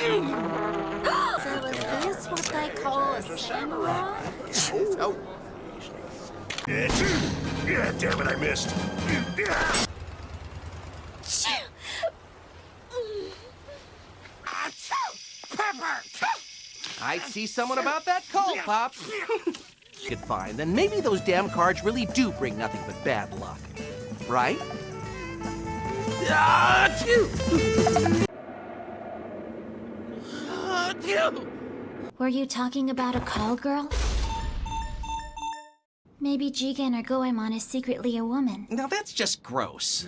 So is this what they call a samurai? Oh. Yeah, damn it, I missed. I'd see someone about that call, Pops. Good find. Then maybe those damn cards really do bring nothing but bad luck. Right? Were you talking about a call girl? Maybe Jigen or Goemon is secretly a woman. Now that's just gross.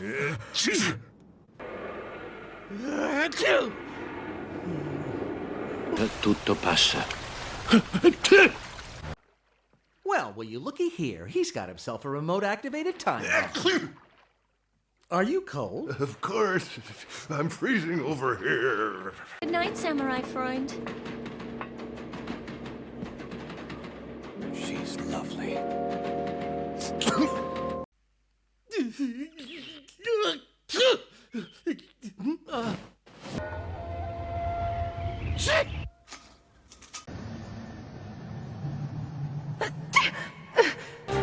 Tutto passa. Well, will you looky here? He's got himself a remote-activated time bomb. Are you cold? Of course. I'm freezing over here. Good night, samurai friend. She's lovely.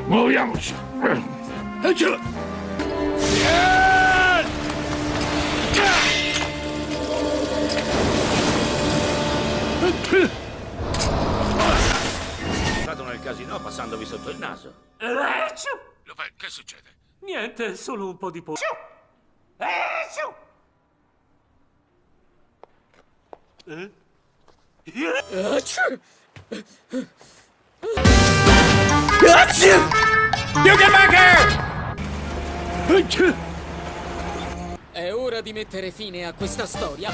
Muoviamoci. Stato nel casino passandovi sotto il naso. Lupin, che succede? Niente, solo un po' di po'. You get back here! È ora di mettere fine a questa storia.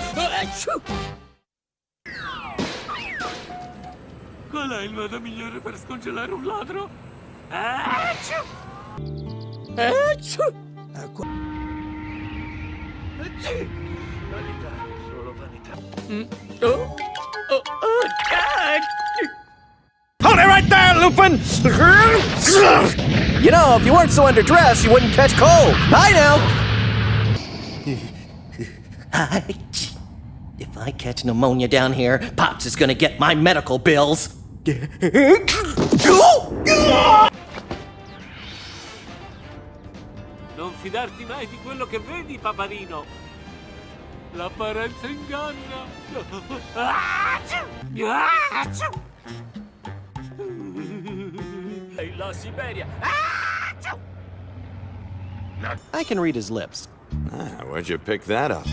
Qual è il modo migliore per scongelare un ladro? Vanità, solo vanità. Hold it right there, Lupin! You know, if you weren't so underdressed, you wouldn't catch cold. Bye now! If I catch pneumonia down here, Pops is gonna get my medical bills. Non fidarti mai di quello che vedi, paparino. L'apparenza inganna. La Siberia. I can read his lips. Ah, where'd you pick that up?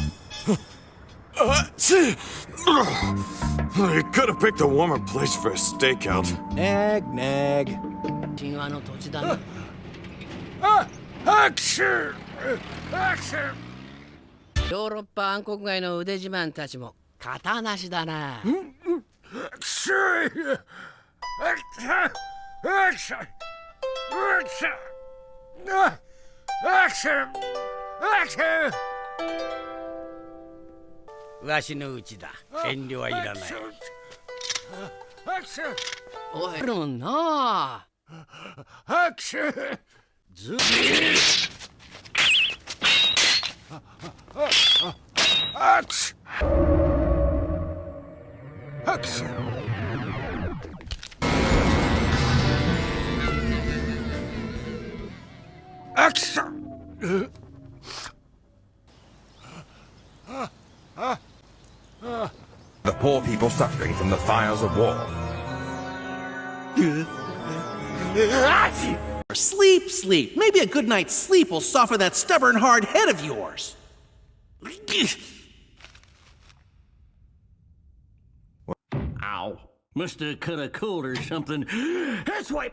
You could have picked a warmer place for a stakeout. Nag, nag. Action! Action! ヨーロッパ暗黒街の腕自慢たちも型なしだな。Action! Action! Action! Action! Action! わしのうちだ。遠慮はいらない。Action! おい、もんな。Action! ず。Action! Action! Action! The poor people suffering from the fires of war. Sleep, sleep. Maybe a good night's sleep will soften that stubborn, hard head of yours. Ow. Must have cut a cold or something. That's why.